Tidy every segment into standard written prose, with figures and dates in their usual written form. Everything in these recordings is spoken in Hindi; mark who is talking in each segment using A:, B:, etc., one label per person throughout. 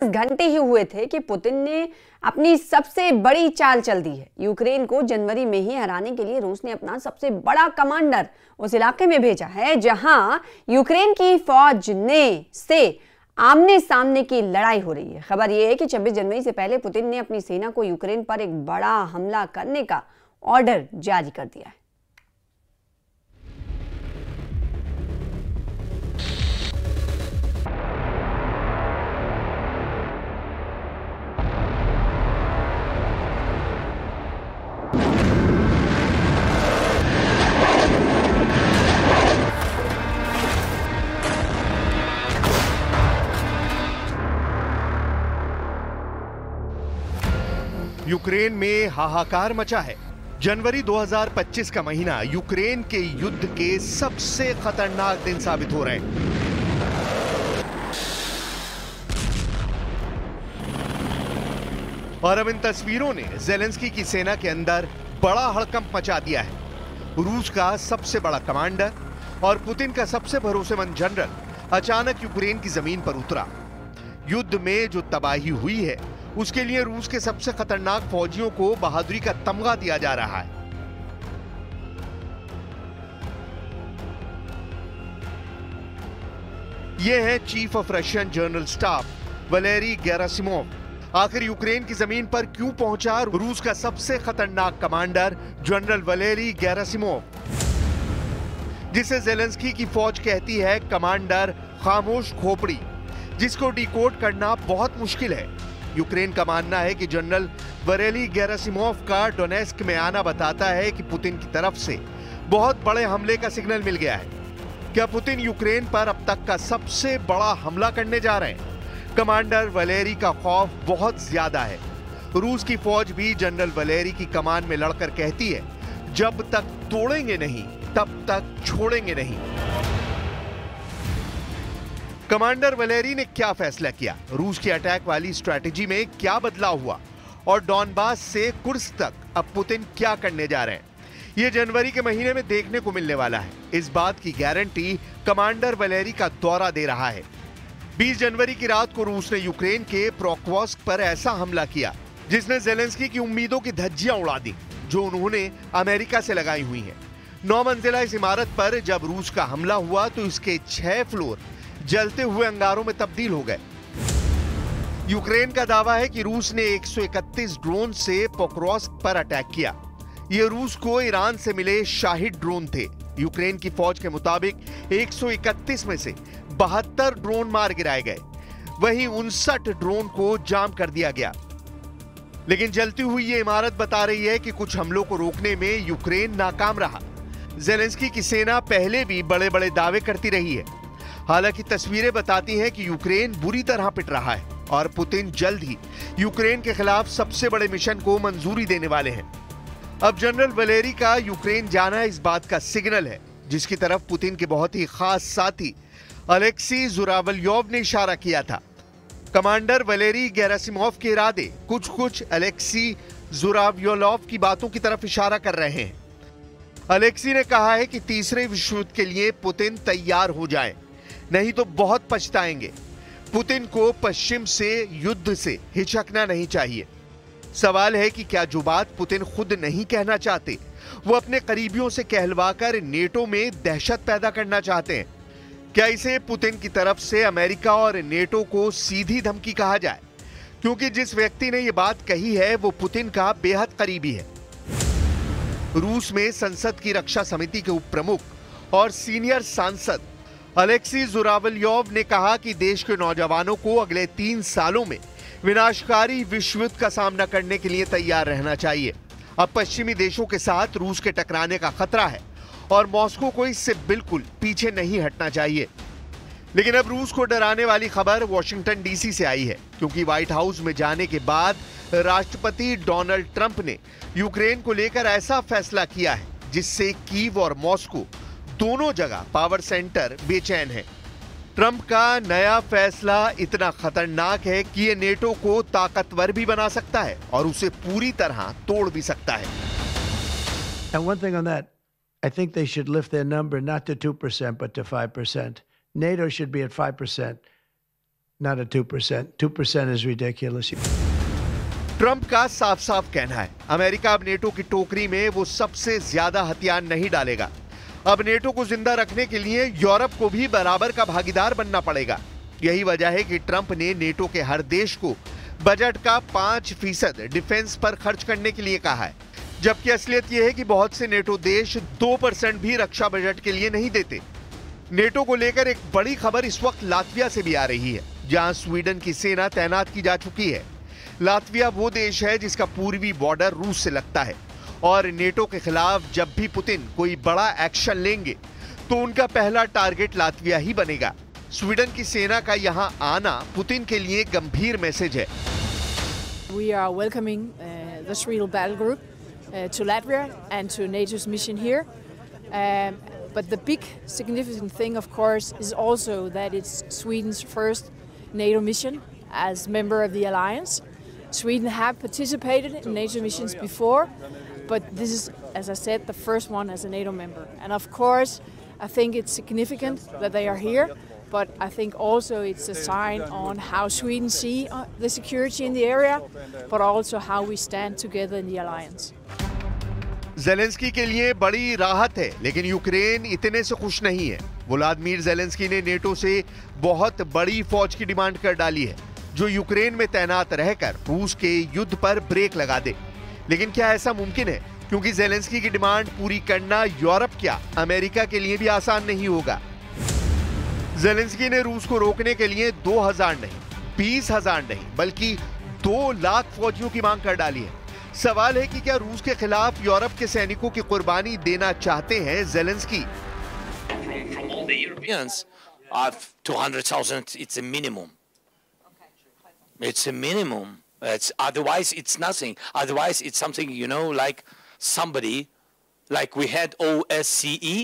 A: घंटे ही हुए थे कि पुतिन ने अपनी सबसे बड़ी चाल चल दी है। यूक्रेन को जनवरी में ही हराने के लिए रूस ने अपना सबसे बड़ा कमांडर उस इलाके में भेजा है जहां यूक्रेन की फौज ने से आमने सामने की लड़ाई हो रही है। खबर यह है कि 26 जनवरी से पहले पुतिन ने अपनी सेना को यूक्रेन पर एक बड़ा हमला करने का ऑर्डर जारी कर दिया है।
B: यूक्रेन में हाहाकार मचा है। जनवरी 2025 का महीना यूक्रेन के युद्ध के सबसे खतरनाक दिन साबित हो रहे हैं। और अब इन तस्वीरों ने ज़ेलेंस्की की सेना के अंदर बड़ा हड़कंप मचा दिया है। रूस का सबसे बड़ा कमांडर और पुतिन का सबसे भरोसेमंद जनरल अचानक यूक्रेन की जमीन पर उतरा। युद्ध में जो तबाही हुई है उसके लिए रूस के सबसे खतरनाक फौजियों को बहादुरी का तमगा दिया जा रहा है। ये है chief of Russian general staff Valery Gerasimov. आखिर यूक्रेन की जमीन पर क्यों पहुंचा रूस का सबसे खतरनाक कमांडर जनरल वलेरी गेरासिमोव, जिसे ज़ेलेंस्की की फौज कहती है कमांडर खामोश खोपड़ी, जिसको डिकोड करना बहुत मुश्किल है। यूक्रेन का मानना है कि जनरल वलेरी गेरासिमोव का डोनेस्क में आना बताता है कि पुतिन की तरफ से बहुत बड़े हमले का सिग्नल मिल गया है। क्या पुतिन यूक्रेन पर अब तक का सबसे बड़ा हमला करने जा रहे हैं? कमांडर वलेरी का खौफ बहुत ज्यादा है। रूस की फौज भी जनरल वलेरी की कमान में लड़कर कहती है, जब तक तोड़ेंगे नहीं तब तक छोड़ेंगे नहीं। कमांडर वलेरी ने क्या फैसला किया? रूस की अटैक वाली स्ट्रैटेजी में क्या बदलाव हुआ? और डॉनबास से कुर्स्क तक अब पुतिन क्या करने जा रहे हैं? यह जनवरी के महीने में देखने को मिलने वाला है। इस बात की गारंटी कमांडर वलेरी का दौरा दे रहा है। 20 जनवरी की रात को रूस ने यूक्रेन के पोक्रोव्स्क पर ऐसा हमला किया जिसने ज़ेलेंस्की की उम्मीदों की धज्जियां उड़ा दी जो उन्होंने अमेरिका से लगाई हुई हैं। 9 मंजिला इस इमारत पर जब रूस का हमला हुआ तो इसके 6 फ्लोर जलते हुए अंगारों में तब्दील हो गए। यूक्रेन का दावा है कि रूस ने 131 ड्रोन से पोक्रोव्स्क पर अटैक किया। ये रूस को ईरान से मिले शाहिद ड्रोन थे। यूक्रेन की फौज के मुताबिक 131 में से 72 ड्रोन मार गिराए गए, वहीं 59 ड्रोन को जाम कर दिया गया। लेकिन जलती हुई ये इमारत बता रही है कि कुछ हमलों को रोकने में यूक्रेन नाकाम रहा। ज़ेलेंस्की की सेना पहले भी बड़े बड़े दावे करती रही है। हालांकि तस्वीरें बताती हैं कि यूक्रेन बुरी तरह पिट रहा है और पुतिन जल्द ही यूक्रेन के खिलाफ सबसे बड़े मिशन को मंजूरी देने वाले हैं। अब जनरल वलेरी का यूक्रेन जाना इस बात का सिग्नल है जिसकी तरफ पुतिन के बहुत ही खास साथी अलेक्सी जुरावल्योव ने इशारा किया था। कमांडर वलेरी गेरासिमोव के इरादे कुछ अलेक्सी जुरावल्योव की बातों की तरफ इशारा कर रहे हैं। अलेक्सी ने कहा है कि तीसरे विश्व युद्ध के लिए पुतिन तैयार हो जाए, नहीं तो बहुत पछताएंगे। पुतिन को पश्चिम से युद्ध से हिचकना नहीं चाहिए। सवाल है कि क्या जो बात पुतिन खुद नहीं कहना चाहते वो अपने करीबियों से कहलवाकर नेटो में दहशत पैदा करना चाहते हैं? क्या इसे पुतिन की तरफ से अमेरिका और नेटो को सीधी धमकी कहा जाए? क्योंकि जिस व्यक्ति ने यह बात कही है वो पुतिन का बेहद करीबी है। रूस में संसद की रक्षा समिति के उप प्रमुख और सीनियर सांसद अलेक्सी जुरावल्योव ने कहा कि देश के नौजवानों को अगले 3 सालों में विनाशकारी विश्व युद्ध का सामना करने के लिए तैयार रहना चाहिए। अब पश्चिमी देशों के साथ रूस के टकराने का खतरा है और मॉस्को को इससे बिल्कुल पीछे नहीं हटना चाहिए। लेकिन अब रूस को डराने वाली खबर वॉशिंगटन डीसी से आई है, क्योंकि व्हाइट हाउस में जाने के बाद राष्ट्रपति डोनाल्ड ट्रंप ने यूक्रेन को लेकर ऐसा फैसला किया है जिससे कीव और मॉस्को दोनों जगह पावर सेंटर बेचैन है। ट्रंप का नया फैसला इतना खतरनाक है कि ये नेटो को ताकतवर भी बना सकता है और उसे पूरी तरह तोड़ भी सकता है।
C: And one thing on that, I think they should lift their number not to 2% but to 5%. NATO should be at 5%. not at 2%. 2% is ridiculous.
B: Trump का साफ साफ कहना है, अमेरिका अब नेटो की टोकरी में वो सबसे ज्यादा हथियार नहीं डालेगा। अब नेटो को जिंदा रखने के लिए यूरोप को भी बराबर का भागीदार बनना पड़ेगा। यही वजह है कि ट्रंप ने नेटो के हर देश को बजट का 5% डिफेंस पर खर्च करने के लिए कहा है, जबकि असलियत यह है कि बहुत से नेटो देश 2% भी रक्षा बजट के लिए नहीं देते। नेटो को लेकर एक बड़ी खबर इस वक्त लातविया से भी आ रही है, जहां स्वीडन की सेना तैनात की जा चुकी है। लातविया वो देश है जिसका पूर्वी बॉर्डर रूस से लगता है और नेटो के खिलाफ जब भी पुतिन कोई बड़ा एक्शन लेंगे तो उनका पहला टारगेट लातविया ही बनेगा। स्वीडन की सेना का यहां आना पुतिन के लिए गंभीर मैसेज है।
D: We are welcoming the Swedish battle group to Latvia and to NATO's mission here. But the big significant thing, of course, is also that it's Sweden's first NATO mission as member of the alliance. Sweden have participated in NATO missions before, but this is, as I said, the first one as a NATO member. And of course, I think it's significant that they are here, but I think also it's a sign on how Sweden see the security in the area, but also how we stand together in the alliance.
B: Zelensky के लिए बड़ी राहत है, लेकिन यूक्रेन इतने से खुश नहीं है। व्लादिमीर ज़ेलेंस्की ने नेटो से बहुत बड़ी फौज की डिमांड कर डाली है, जो यूक्रेन में तैनात रहकर रूस के युद्ध पर ब्रेक लगा दे। लेकिन क्या ऐसा मुमकिन है? क्योंकि ज़ेलेंस्की की डिमांड पूरी करना यूरोप क्या अमेरिका के लिए भी आसान नहीं होगा। ज़ेलेंस्की ने रूस को रोकने के लिए 2000 नहीं, 20,000 नहीं, बल्कि 2 लाख फौजियों की मांग कर डाली है। सवाल है कि क्या रूस के खिलाफ यूरोप के सैनिकों की कुर्बानी देना चाहते हैं Zelensky?
E: From all the Europeans, 200,000. It's a minimum. It's a minimum. Otherwise, it's nothing. Otherwise, it's something, you know, like somebody, like we had OSCE,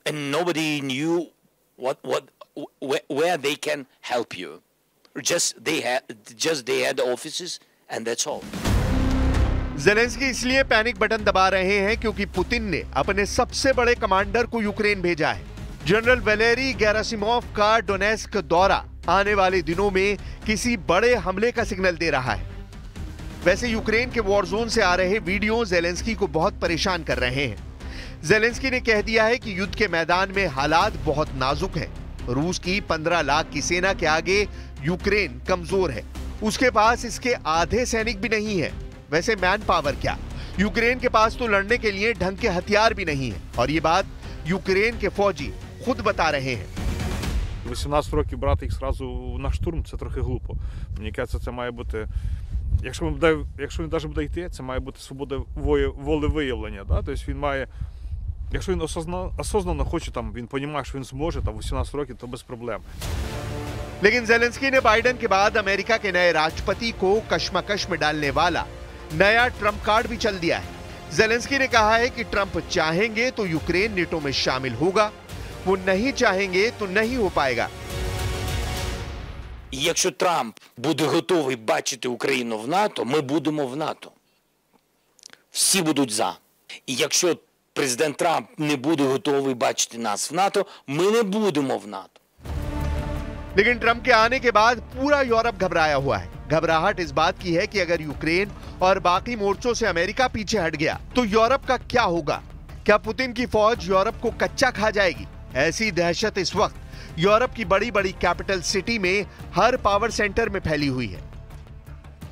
E: and nobody knew where they can help you. Just they had the offices, and that's all.
B: Zelensky इसलिए पैनिक बटन दबा रहे हैं क्योंकि पुतिन ने अपने सबसे बड़े कमांडर को यूक्रेन भेजा है। जनरल वैलेरी गेरासिमोव का डोनेस्क दौरा आने वाले दिनों में किसी बड़े हमले का सिग्नल दे रहा है। वैसे यूक्रेन के वॉर जोन से आ रहे वीडियो ज़ेलेंस्की को बहुत परेशान कर रहे हैं। ज़ेलेंस्की ने कह दिया है कि युद्ध के मैदान में हालात बहुत नाजुक हैं। रूस की 15 लाख की सेना के आगे यूक्रेन कमजोर है। उसके पास इसके आधे सैनिक भी नहीं है। वैसे मैन पावर क्या, यूक्रेन के पास तो लड़ने के लिए ढंग के हथियार भी नहीं है, और ये बात यूक्रेन के फौजी खुद बता रहे हैं।
F: 18 років брати їх зразу на штурм, це трохи глупо. Мені кажеться, це має бути, якщо він навіть буде йти, це має бути свобода волевиявлення, да? Тобто він має, якщо він осознанно хоче, там, він розуміє, що він зможе, там, 18 років, то без проблем.
B: लेकिन ज़ेलेंस्की ने बाइडेन के बाद अमेरिका के नए राष्ट्रपति को कश्मकश में डालने वाला नया ट्रंप कार्ड भी चल दिया है। ज़ेलेंस्की ने कहा है कि ट्रंप चाहेंगे तो यूक्रेन नेटो में शामिल होगा, वो नहीं चाहेंगे तो नहीं हो पाएगा।
E: Якщо Трамп буде готовий бачити Україну в НАТО, ми будемо в НАТО. Всі будуть за. І якщо президент Трамп не буде готовий бачити нас в НАТО, ми не будемо в НАТО.
B: लेकिन ट्रंप के आने के बाद पूरा यूरोप घबराया हुआ है। घबराहट इस बात की है कि अगर यूक्रेन और बाकी मोर्चों से अमेरिका पीछे हट गया तो यूरोप का क्या होगा? क्या पुतिन की फौज यूरोप को कच्चा खा जाएगी? ऐसी दहशत इस वक्त यूरोप की बड़ी बड़ी कैपिटल सिटी में हर पावर सेंटर में फैली हुई है।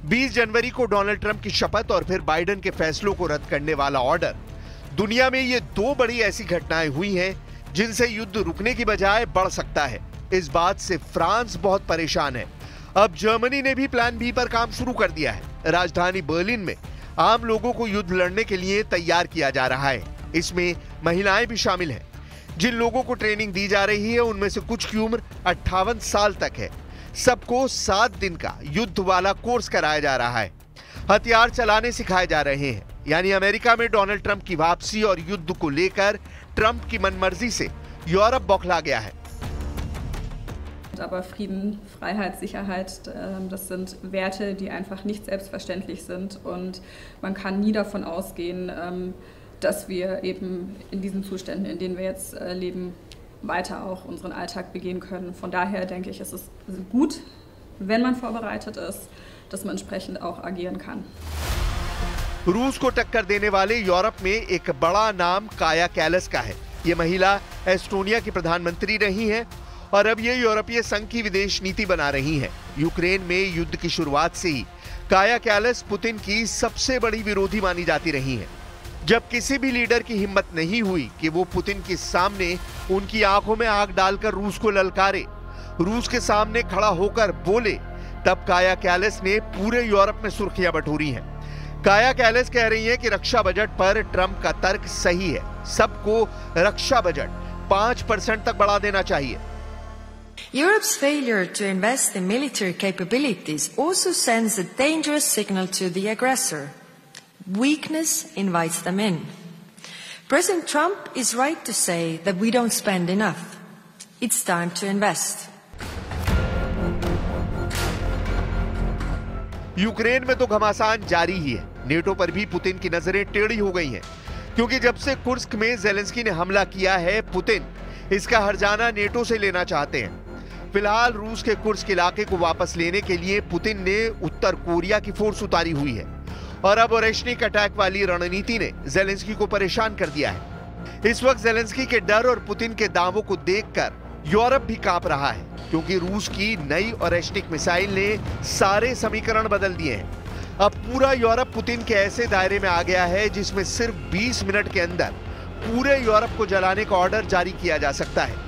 B: 20 जनवरी को डोनाल्ड ट्रंप की शपथ और फिर बाइडेन के फैसलों को रद्द करने वाला ऑर्डर, दुनिया में ये 2 बड़ी ऐसी घटनाएं हुई हैं जिनसे युद्ध रुकने की बजाय बढ़ सकता है। इस बात से फ्रांस बहुत परेशान है। अब जर्मनी ने भी प्लान बी पर काम शुरू कर दिया है। राजधानी बर्लिन में आम लोगों को युद्ध लड़ने के लिए तैयार किया जा रहा है। इसमें महिलाएं भी शामिल हैं। जिन लोगों को ट्रेनिंग दी जा रही है उनमें से कुछ की उम्र 58 साल तक है। सबको 7 दिन का युद्ध वाला कोर्स कराया जा रहा है। हथियार चलाने सिखाए जा रहे हैं। यानी अमेरिका में डोनाल्ड ट्रंप की वापसी और युद्ध को लेकर ट्रंप की मनमर्जी से यूरोप बौखला गया है।
G: Aber Frieden, Freiheit, Sicherheit, das sind Werte, die einfach nicht selbstverständlich sind, und man kann nie davon ausgehen, dass wir eben in diesen Zuständen, in denen wir jetzt leben, weiter auch unseren Alltag begehen können. Von daher denke ich, es ist gut, wenn man vorbereitet ist, dass man entsprechend auch agieren kann.
B: रूस को टक्कर देने वाले यूरोप में एक बड़ा नाम काया कैलस का है। ये महिला एस्टोनिया की प्रधानमंत्री रही हैं और अब ये यूरोपीय संघ की विदेश नीति बना रही हैं। यूक्रेन में युद्ध की शुरुआत से ही काया कैलस पुतिन की सबसे बड़ी विरोधी मानी जाती रही हैं। जब किसी भी लीडर की हिम्मत नहीं हुई कि वो पुतिन के सामने उनकी आंखों में आग डालकर रूस को ललकारे, रूस के सामने खड़ा होकर बोले, तब काया कैलस ने पूरे यूरोप में सुर्खियां बटोरी हैं। काया कैलस कह रही हैं कि रक्षा बजट पर ट्रंप का तर्क सही है, सबको रक्षा बजट 5% तक बढ़ा देना चाहिए।
H: Europe's failure to invest in military capabilities also sends a dangerous signal to the aggressor. Weakness invites them in. President Trump is right to say that we don't spend enough. It's time to invest.
B: Ukraine में तो घमासान जारी ही है। नेटो पर भी पुतिन की नजरें टेढ़ी हो गई हैं, क्योंकि जब से कुर्स्क में ज़ेलेंस्की ने हमला किया है, पुतिन इसका हर्जाना नेटो से लेना चाहते हैं। फिलहाल रूस के कुर्स्क इलाके को वापस लेने के लिए पुतिन ने उत्तर कोरिया की फोर्स उतारी हुई है और अब ओरेशनिक अटैक वाली रणनीति ने ज़ेलेंस्की को परेशान कर दिया है। इस वक्त ज़ेलेंस्की के डर और पुतिन के दावों को देखकर यूरोप भी कांप रहा है, क्योंकि रूस की नई ओरेशनिक मिसाइल ने सारे समीकरण बदल दिए हैं। अब पूरा यूरोप पुतिन के ऐसे दायरे में आ गया है जिसमें सिर्फ 20 मिनट के अंदर पूरे यूरोप को जलाने का ऑर्डर जारी किया जा सकता है।